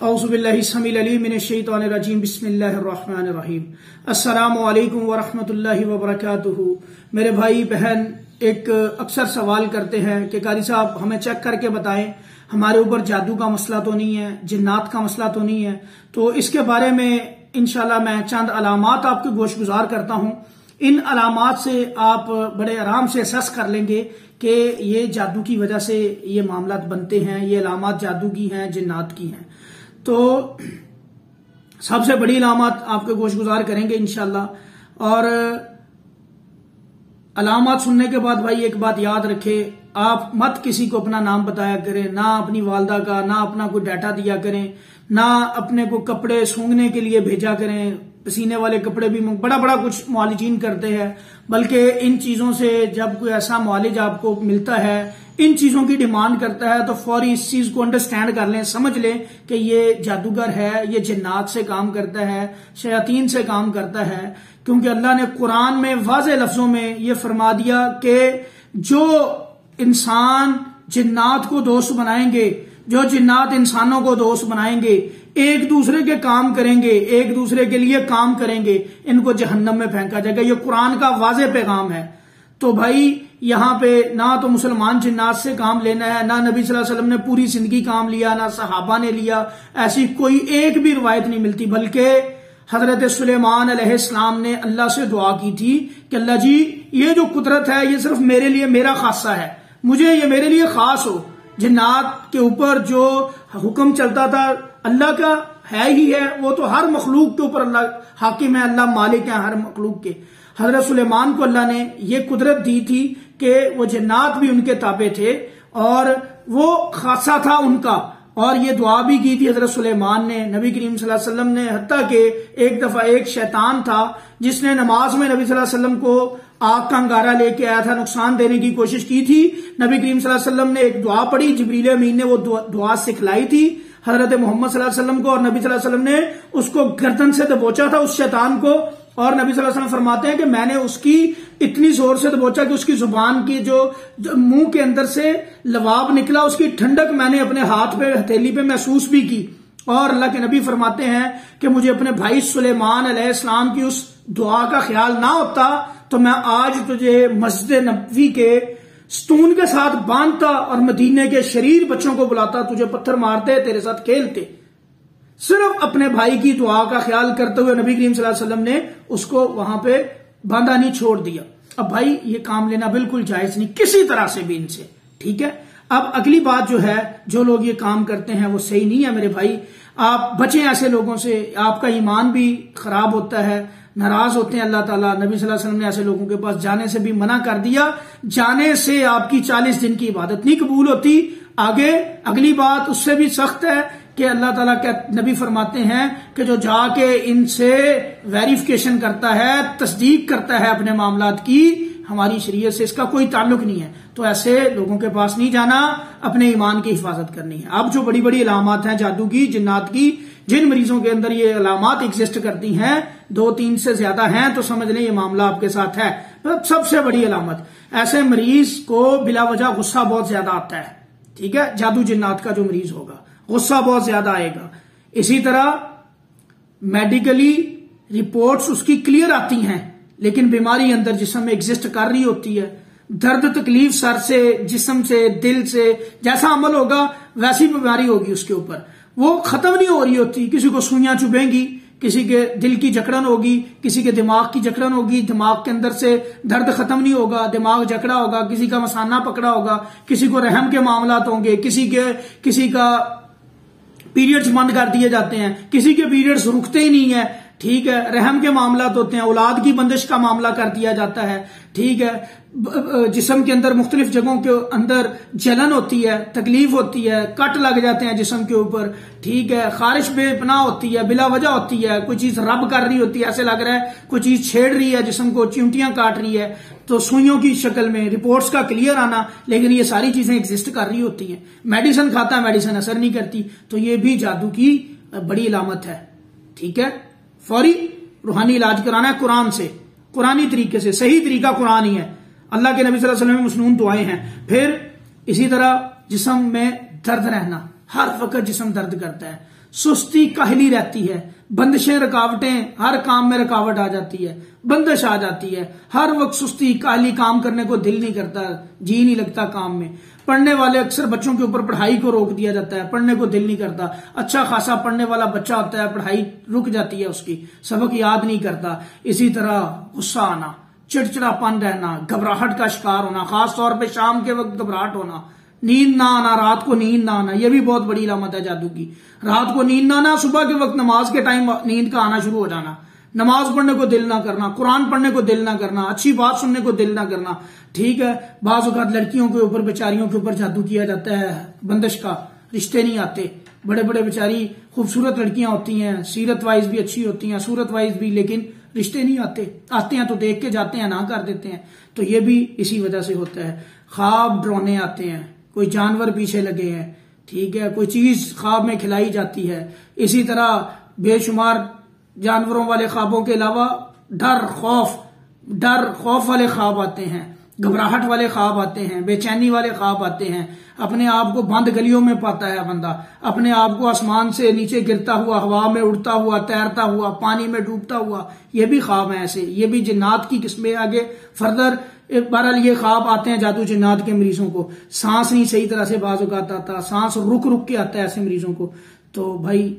औज़ुबिल्लाहिस्समीउल मिनश्शैतानिर्रजीम बिस्मिल्लाहिर्रहमानिर्रहीम। अस्सलामु अलैकुम वरहमतुल्लाहि वबरकातुहू। मेरे भाई बहन एक अक्सर सवाल करते हैं कि कारी साहब हमें चेक करके बताएं, हमारे ऊपर जादू का मसला तो नहीं है, जिन्नात का मसला तो नहीं है। तो इसके बारे में इंशाल्लाह मैं चंद अलामात आपको गोशगुजार करता हूं। इन अलामात से आप बड़े आराम से असस कर लेंगे कि ये जादू की वजह से ये मामलात बनते हैं, ये अलामात जादू की हैं, जिन्नात की हैं। तो सबसे बड़ी अलामत आपके गोशगुजार करेंगे इंशाल्लाह। और अलामत सुनने के बाद भाई एक बात याद रखें, आप मत किसी को अपना नाम बताया करें, ना अपनी वालदा का, ना अपना कोई डाटा दिया करें, ना अपने को कपड़े सूंघने के लिए भेजा करें। पसीने वाले कपड़े भी बड़ा बड़ा कुछ मुआलिजीन करते हैं, बल्कि इन चीजों से जब कोई ऐसा मुआलिज आपको मिलता है, इन चीजों की डिमांड करता है, तो फौरी इस चीज को अंडरस्टैंड कर लें, समझ लें कि ये जादूगर है, ये जिन्नात से काम करता है, शयातीन से काम करता है। क्योंकि अल्लाह ने कुरान में वाज़े लफ्जों में ये फरमा दिया कि जो इंसान जिन्नात को दोस्त बनाएंगे, जो जिन्नात इंसानों को दोस्त बनाएंगे, एक दूसरे के काम करेंगे, एक दूसरे के लिए काम करेंगे, इनको जहन्नम में फेंका जाएगा। ये कुरान का वाज़े पैगाम है। तो भाई यहाँ पे ना तो मुसलमान जिन्नात से काम लेना है, ना नबी सल्लल्लाहु अलैहि वसल्लम ने पूरी जिंदगी काम लिया, ना सहाबा ने लिया, ऐसी कोई एक भी रिवायत नहीं मिलती। बल्कि हजरत सुलेमान अलैहिस्सलाम ने अल्लाह से दुआ की थी कि अल्लाह जी ये जो कुदरत है ये सिर्फ मेरे लिए, मेरा खासा है, मुझे ये मेरे लिए खास हो। जिन्नात के ऊपर जो हुक्म चलता था अल्लाह का है ही है, वो तो हर मखलूक के ऊपर अल्लाह हाकिम है, अल्लाह मालिक है हर मखलूक के। हजरत सुलेमान को अल्लाह ने ये कुदरत दी थी कि वो जिन्नात भी उनके ताबे थे और वो खासा था उनका। और ये दुआ भी की थी हजरत सुलेमान ने, नबी करीम सल्लल्लाहु अलैहि वसल्लम ने। हत्ता कि एक दफा एक शैतान था जिसने नमाज में नबी सल्लल्लाहु अलैहि वसल्लम को आग का अंगारा लेके आया था, नुकसान देने की कोशिश की थी। नबी करीम सल्लल्लाहु अलैहि वसल्लम ने एक दुआ पढ़ी, जिब्रील अमीन ने वो दुआ सिखलाई थी हजरत मोहम्मद सल्लल्लाहु अलैहि वसल्लम को, और नबी सल्लल्लाहु अलैहि वसल्लम ने उसको गर्दन से दबोचा था उस शैतान को। और नबी सल्लल्लाहु अलैहि वसल्लम फरमाते हैं कि मैंने उसकी इतनी जोर से दबोचा कि उसकी जुबान की जो मुंह के अंदर से लवाब निकला, उसकी ठंडक मैंने अपने हाथ पे, हथेली पे महसूस भी की। और अल्लाह के नबी फरमाते हैं कि मुझे अपने भाई सुलेमान अलैहिस्सलाम की उस दुआ का ख्याल ना होता तो मैं आज तुझे मस्जिद नबवी के स्तून के साथ बांधता और मदीने के शरीर बच्चों को बुलाता, तुझे पत्थर मारते, तेरे साथ खेलते। सिर्फ अपने भाई की दुआ का ख्याल करते हुए नबी करीम सल्लल्लाहु अलैहि वसल्लम ने उसको वहां पे बांधा नहीं, छोड़ दिया। अब भाई ये काम लेना बिल्कुल जायज नहीं किसी तरह से भी इनसे, ठीक है। अब अगली बात जो है, जो लोग ये काम करते हैं वो सही नहीं है मेरे भाई, आप बचें ऐसे लोगों से। आपका ईमान भी खराब होता है, नाराज होते हैं अल्लाह ताला। नबी सल्लल्लाहु अलैहि वसल्लम ने ऐसे लोगों के पास जाने से भी मना कर दिया, जाने से आपकी 40 दिन की इबादत नहीं कबूल होती। आगे अगली बात उससे भी सख्त है कि अल्लाह ताला के नबी फरमाते हैं कि जो जाके इनसे वेरिफिकेशन करता है, तस्दीक करता है अपने मामलात की, हमारी शरीयत से इसका कोई ताल्लुक नहीं है। तो ऐसे लोगों के पास नहीं जाना, अपने ईमान की हिफाजत करनी है। अब जो बड़ी बड़ी अलामत हैं जादू की, जिन्नात की, जिन मरीजों के अंदर ये अलामत एग्जिस्ट करती हैं, 2-3 से ज्यादा हैं, तो समझ लें ये मामला आपके साथ है। तो सबसे बड़ी अलामत, ऐसे मरीज को बिला वजह गुस्सा बहुत ज्यादा आता है, ठीक है। जादू जिन्नात का जो मरीज होगा गुस्सा बहुत ज्यादा आएगा। इसी तरह मेडिकली रिपोर्ट्स उसकी क्लियर आती हैं, लेकिन बीमारी अंदर जिस्म में एग्जिस्ट कर रही होती है। दर्द तकलीफ सर से, जिस्म से, दिल से, जैसा अमल होगा वैसी बीमारी होगी उसके ऊपर, वो खत्म नहीं हो रही होती। किसी को सुइयां चुभेंगी, किसी के दिल की जकड़न होगी, किसी के दिमाग की जकड़न होगी, दिमाग के अंदर से दर्द खत्म नहीं होगा, दिमाग जकड़ा होगा, किसी का मसाना पकड़ा होगा, किसी को रहम के मामलात होंगे, किसी का पीरियड्स बंद कर दिए जाते हैं, किसी के पीरियड्स रुकते ही नहीं है, ठीक है। रहम के मामलात होते हैं, औलाद की बंदिश का मामला कर दिया जाता है, ठीक है। जिस्म के अंदर मुख्तलिफ जगहों के अंदर जलन होती है, तकलीफ होती है, कट लग जाते हैं जिस्म के ऊपर, ठीक है। खारिश बेपनाह होती है, बिला वजह होती है, कोई चीज रब कर रही होती है, ऐसे लग रहा है कोई चीज छेड़ रही है जिस्म को, चिमटियां काट रही है, तो सुइयों की शक्ल में रिपोर्ट्स का क्लियर आना, लेकिन ये सारी चीजें एग्जिस्ट कर रही होती हैं। मेडिसिन खाता है, मेडिसिन असर नहीं करती, तो ये भी जादू की बड़ी अलामत है, ठीक है। फौरी रूहानी इलाज कराना है कुरान से, कुरानी तरीके से, सही तरीका कुरान ही है। अल्लाह के नबी सल्लल्लाहु अलैहि वसल्लम में मसनून दुआएं हैं। फिर इसी तरह जिस्म में दर्द रहना, हर वक्त जिस्म दर्द करता है, सुस्ती काहली रहती है, बंदिशें रुकावटें, हर काम में रुकावट आ जाती है, बंदिश आ जाती है, हर वक्त सुस्ती काहली, काम करने को दिल नहीं करता, जी नहीं लगता काम में। पढ़ने वाले अक्सर बच्चों के ऊपर पढ़ाई को रोक दिया जाता है, पढ़ने को दिल नहीं करता। अच्छा खासा पढ़ने वाला बच्चा होता है, पढ़ाई रुक जाती है उसकी, सबक याद नहीं करता। इसी तरह गुस्सा आना, चिड़चिड़ापन रहना, घबराहट का शिकार होना, खास तौर पे शाम के वक्त घबराहट होना, नींद ना आना, रात को नींद ना आना, यह भी बहुत बड़ी अलामत है जादू की। रात को नींद ना आना, सुबह के वक्त नमाज के टाइम नींद का आना शुरू हो जाना, नमाज पढ़ने को दिल ना करना, कुरान पढ़ने को दिल ना करना, अच्छी बात सुनने को दिल ना करना। ठीक है, बाज़ औक़ात लड़कियों के ऊपर, बेचारियों के ऊपर जादू किया जाता है बंदिश का, रिश्ते नहीं आते। बड़े बड़े बेचारी खूबसूरत लड़कियां होती हैं, सीरत वाइज भी अच्छी होती हैं, सूरत वाइज भी, लेकिन रिश्ते नहीं आते हैं तो देख के जाते हैं, ना कर देते हैं। तो ये भी इसी वजह से होता है। ख्वाब डराने आते हैं, कोई जानवर पीछे लगे हैं, ठीक है, कोई चीज ख्वाब में खिलाई जाती है। इसी तरह बेशुमार जानवरों वाले ख्वाबों के अलावा डर खौफ वाले ख्वाब आते हैं, घबराहट वाले ख्वाब आते हैं, बेचैनी वाले ख्वाब आते हैं। अपने आप को बंद गलियों में पाता है बंदा, अपने आप को आसमान से नीचे गिरता हुआ, हवा में उड़ता हुआ, तैरता हुआ, पानी में डूबता हुआ, ये भी ख्वाब हैं ऐसे। ये भी जिन्नात की किस्में आगे फर्दर। बहरहाल ये ख्वाब आते हैं जादू जिन्नात के मरीजों को। सांस नहीं सही तरह से बाज़ औक़ात आता, सांस रुक रुक के आता है ऐसे मरीजों को। तो भाई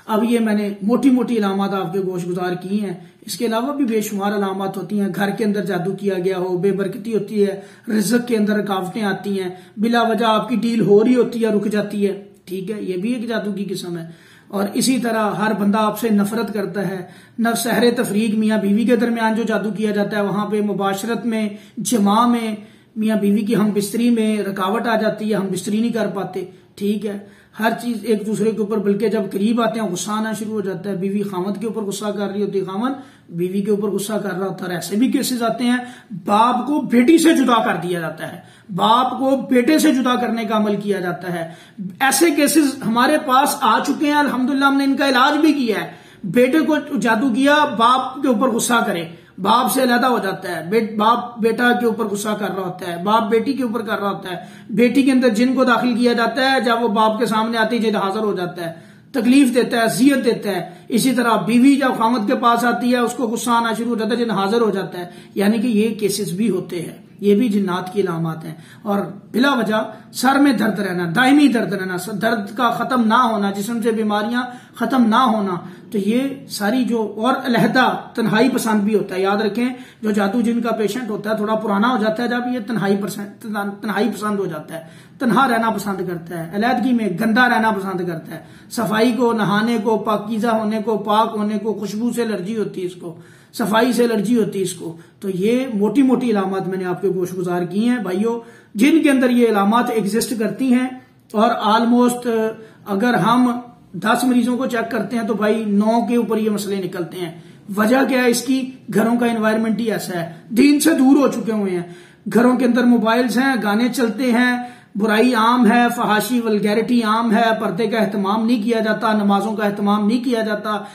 अब ये मैंने मोटी मोटी अलामत आपके गोश गुजार की हैं, इसके अलावा भी बेशुमार अलामत होती हैं। घर के अंदर जादू किया गया हो, बेबरकती होती है, रिज़्क़ के अंदर रुकावटें आती हैं, बिला वजह आपकी डील हो रही होती है, रुक जाती है। ठीक है, ये भी एक जादू की किस्म है। और इसी तरह हर बंदा आपसे नफरत करता है। सहरे तफरीक मियाँ बीवी के दरमियान जो जादू किया जाता है, वहां पे मुबाशरत में, जमा में, मियाँ बीवी की हम बिस्तरी में रुकावट आ जाती है, हम बिस्तरी नहीं कर पाते। ठीक है, हर चीज एक दूसरे के ऊपर, बल्कि जब करीब आते हैं गुस्सा आना शुरू हो जाता है। बीवी खामद के ऊपर गुस्सा कर रही होती है, खामद बीवी के ऊपर गुस्सा कर रहा होता है। ऐसे भी केसेस आते हैं, बाप को बेटी से जुदा कर दिया जाता है, बाप को बेटे से जुदा करने का अमल किया जाता है। ऐसे केसेस हमारे पास आ चुके हैं, अल्हम्दुलिल्लाह हमने इनका इलाज भी किया है। बेटे को जादू किया, बाप के ऊपर गुस्सा करे, बाप से अलहदा हो जाता है, बाप बेटा के ऊपर गुस्सा कर रहा होता है, बाप बेटी के ऊपर कर रहा होता है, बेटी के अंदर जिन को दाखिल किया जाता है, जब वो बाप के सामने आती है जिद हाजिर हो जाता है, तकलीफ देता है, अज़ियत देता है। इसी तरह बीवी जब खामद के पास आती है, उसको गुस्सा आना शुरू हो जाता है, जिन हाजिर हो जाता है। यानी कि ये केसेस भी होते हैं, ये भी जिन्नात की अलामत हैं। और बिला वजह सर में दर्द रहना, दायमी दर्द रहना, दर्द का खत्म ना होना, जिस्म से बीमारियां खत्म ना होना, तो ये सारी जो, और अलहदा तन्हाई पसंद भी होता है। याद रखें, जो जादू जिन का पेशेंट होता है थोड़ा पुराना हो जाता है, जब ये तन्हाई पसंद हो जाता है, तन्हा रहना पसंद करता है, अलहदगी में गंदा रहना पसंद करता है, सफाई को, नहाने को, पाकीज़ा होने को, पाक होने को, खुशबू से एलर्जी होती है इसको, सफाई से एलर्जी होती है इसको। तो ये मोटी मोटी अलामत मैंने आपके गोश गुजार की हैं भाइयों, जिनके अंदर ये अलामत एग्जिस्ट करती हैं। और ऑलमोस्ट अगर हम 10 मरीजों को चेक करते हैं तो भाई 9 के ऊपर ये मसले निकलते हैं। वजह क्या है इसकी? घरों का एनवायरनमेंट ही ऐसा है, दीन से दूर हो चुके हुए हैं। घरों के अंदर मोबाइल्स हैं, गाने चलते हैं, बुराई आम है, फहाशी वल्गैरिटी आम है, पर्दे का एहतमाम नहीं किया जाता, नमाजों का एहतमाम नहीं किया जाता,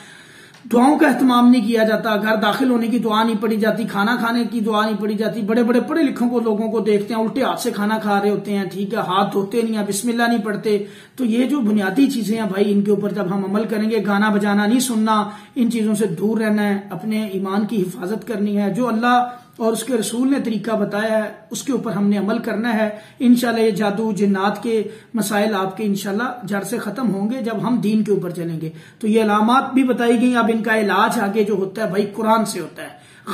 दुआओं का एहतमाम नहीं किया जाता, घर दाखिल होने की दुआ नहीं पड़ी जाती, खाना खाने की दुआ नहीं पड़ी जाती। बड़े बड़े पढ़े लिखों को लोगों को देखते हैं, उल्टे हाथ से खाना खा रहे होते हैं, ठीक है, हाथ धोते नहीं है, बिस्मिल्लाह नहीं पढ़ते। तो ये जो बुनियादी चीजें हैं भाई, इनके ऊपर जब हम अमल करेंगे, गाना बजाना नहीं सुनना, इन चीजों से दूर रहना है, अपने ईमान की हिफाजत करनी है, जो अल्लाह और उसके रसूल ने तरीका बताया है उसके ऊपर हमने अमल करना है। इंशाल्लाह ये जादू जिन्नात के मसाइल आपके इंशाल्लाह जड़ से खत्म होंगे जब हम दीन के ऊपर चलेंगे। तो ये अलामत भी बताई गई। अब इनका इलाज आगे जो होता है भाई कुरान से होता है,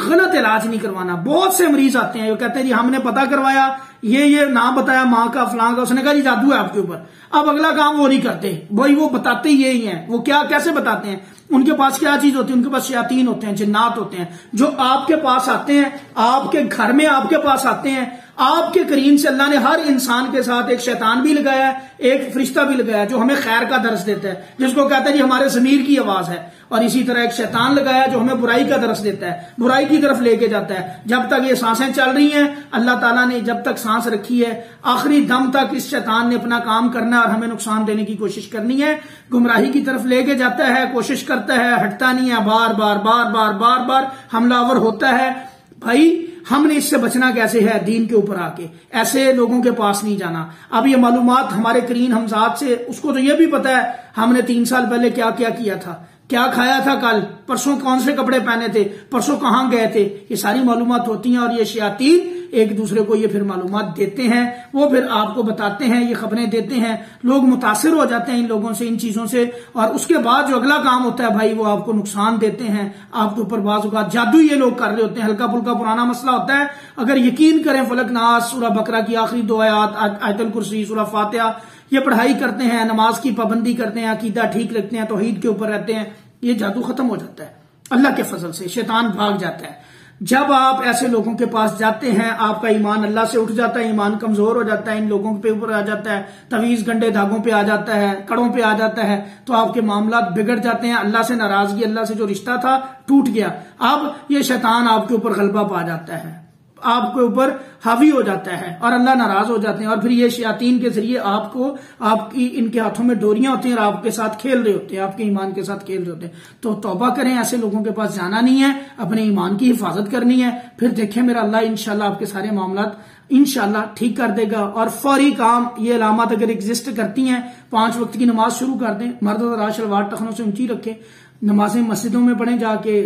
गलत इलाज नहीं करवाना। बहुत से मरीज आते हैं जो कहते हैं जी हमने पता करवाया, ये नाम बताया माँ का फलां का, उसने कहा जी जादू है आपके ऊपर। अब अगला काम वो नहीं करते भाई, वो बताते ही यही है। वो क्या कैसे बताते हैं? उनके पास क्या चीज होती है? उनके पास शयातीन होते हैं, जिन्नात होते हैं, जो आपके पास आते हैं, आपके घर में आपके पास आते हैं। आपके करीम से अल्लाह ने हर इंसान के साथ एक शैतान भी लगाया है, एक फरिश्ता भी लगाया है जो हमें खैर का दर्स देता है, जिसको कहते हैं जी हमारे ज़मीर की आवाज है। और इसी तरह एक शैतान लगाया जो हमें बुराई का दर्स देता है, बुराई की तरफ लेके जाता है। जब तक ये सांसें चल रही हैं, अल्लाह ताला ने जब तक सांस रखी है, आखिरी दम तक इस शैतान ने अपना काम करना है और हमें नुकसान देने की कोशिश करनी है, गुमराही की तरफ लेके जाता है, कोशिश करता है, हटता नहीं है, बार बार बार बार बार बार हमलावर होता है। भाई हमने इससे बचना कैसे है, दीन के ऊपर आके ऐसे लोगों के पास नहीं जाना। अब ये मालूमात हमारे करीन हमजाद से, उसको तो ये भी पता है हमने 3 साल पहले क्या क्या किया था, क्या खाया था कल, परसों कौन से कपड़े पहने थे, परसों कहां गए थे, ये सारी मालूमात होती हैं। और ये शयातीन एक दूसरे को ये फिर मालूमात देते हैं, वो फिर आपको बताते हैं, ये खबरें देते हैं, लोग मुतासिर हो जाते हैं इन लोगों से, इन चीजों से। और उसके बाद जो अगला काम होता है भाई, वो आपको नुकसान देते हैं, आपके ऊपर बाज़ औक़ात जादू ये लोग कर रहे होते हैं। हल्का फुल्का पुराना मसला होता है, अगर यकीन करें फलक नास, सूरह बकरा की आखिरी 2 आयत, आयतुल कुर्सी, सूरह फातिहा, ये पढ़ाई करते हैं, नमाज की पाबंदी करते हैं, अकीदा ठीक रखते हैं, तौहीद के ऊपर रहते हैं, ये जादू खत्म हो जाता है अल्लाह के फजल से, शैतान भाग जाता है। जब आप ऐसे लोगों के पास जाते हैं, आपका ईमान अल्लाह से उठ जाता है, ईमान कमजोर हो जाता है, इन लोगों पे ऊपर आ जाता है, तवीज गंडे धागों पे आ जाता है, कड़ों पे आ जाता है, तो आपके मामला बिगड़ जाते हैं। अल्लाह से नाराजगी, अल्लाह से जो रिश्ता था टूट गया। अब ये शैतान आपके ऊपर गलबा पा जाता है, आपके ऊपर हावी हो जाता है और अल्लाह नाराज हो जाते हैं। और फिर ये शयातीन के जरिए आपको, आपकी इनके हाथों में डोरियां होती हैं और आपके साथ खेल रहे होते हैं, आपके ईमान के साथ खेल रहे होते हैं। तो तौबा करें, ऐसे लोगों के पास जाना नहीं है, अपने ईमान की हिफाजत करनी है। फिर देखें मेरा अल्लाह इंशाल्लाह आपके सारे मामलात इंशाल्लाह ठीक कर देगा। और फौरी काम, ये अलामत अगर एग्जिस्ट करती हैं, 5 वक्त की नमाज शुरू कर दें, मर्द और रात शलवार टखनों से ऊंची रखें, नमाजें मस्जिदों में पढ़ें, जाके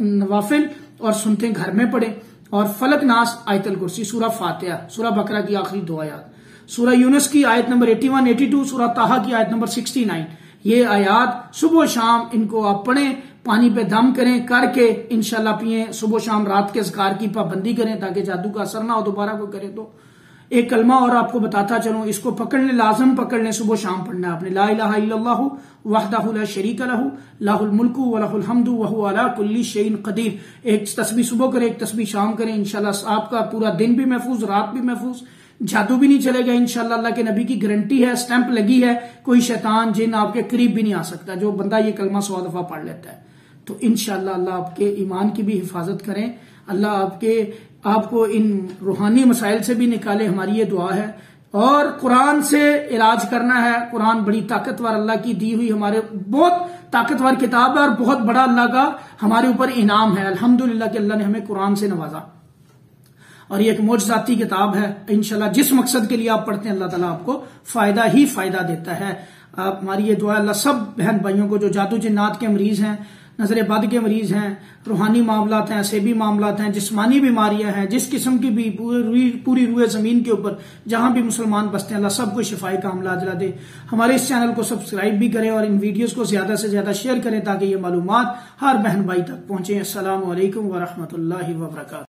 नवाफिल, और सुनते घर में पढ़ें। और फलक नास, आयतुल कुर्सी, सूरह फातिहा, सूरह बकरा की आखिरी 2 आयत, सूरह यूनुस की आयत नंबर 81, 82, सूरह ताहा की आयत नंबर 69, ये आयात सुबह शाम इनको आप पढ़ें, पानी पे दम करें, करके इंशाल्लाह पिए, सुबह शाम रात के अज़कार की पाबंदी करें ताकि जादू का असर ना हो, दोबारा कोई करे तो। एक कलमा और आपको बताता चलूं, इसको पकड़ने, लाजम पकड़ने, सुबह शाम पढ़ना है आपने, ला इलाहा इल्लल्लाहु वहदहु ला शरीका लहु लाहुल मुल्कु व लहुल हम्दु व हुवा अला कुल्ली शैइन कदीर। एक तस्बीह सुबह करें, एक तस्बीह शाम करें, इंशाल्लाह आपका पूरा दिन भी महफूज, रात भी महफूज, जादू भी नहीं चलेगा इंशाल्लाह। अल्लाह के नबी की गारंटी है, स्टैंप लगी है, कोई शैतान जिन आपके करीब भी नहीं आ सकता जो बंदा ये कलमा 100 दफा पढ़ लेता है। तो इंशाल्लाह अल्लाह आपके ईमान की भी हिफाजत करें, अल्लाह आपको इन रूहानी मसाइल से भी निकाले, हमारी ये दुआ है। और कुरान से इलाज करना है। कुरान बड़ी ताकतवर अल्लाह की दी हुई, हमारे बहुत ताकतवर किताब है और बहुत बड़ा अल्लाह का हमारे ऊपर इनाम है। अल्हम्दुलिल्लाह कि अल्लाह ने हमें कुरान से नवाजा और ये एक मोजज़ाती किताब है। इंशाल्लाह जिस मकसद के लिए आप पढ़ते हैं, अल्लाह ताला आपको फायदा ही फायदा देता है। हमारी ये दुआ अल्लाह सब बहन भाइयों को जो जादू जिन्नात के मरीज हैं, नजर बद के मरीज हैं, रूहानी मामलात हैं, सेबी मामलात हैं, जिस्मानी बीमारियां हैं, जिस किस्म की भी पूरी रूए जमीन के ऊपर जहां भी मुसलमान बसते हैं, अल्लाह सबको शिफाई का अमला दिला दे। हमारे इस चैनल को सब्सक्राइब भी करें और इन वीडियोस को ज्यादा से ज्यादा शेयर करें ताकि ये मालूमात हर बहन भाई तक पहुंचे। अस्सलामु अलैकुम व रहमतुल्लाहि व बरकातहू।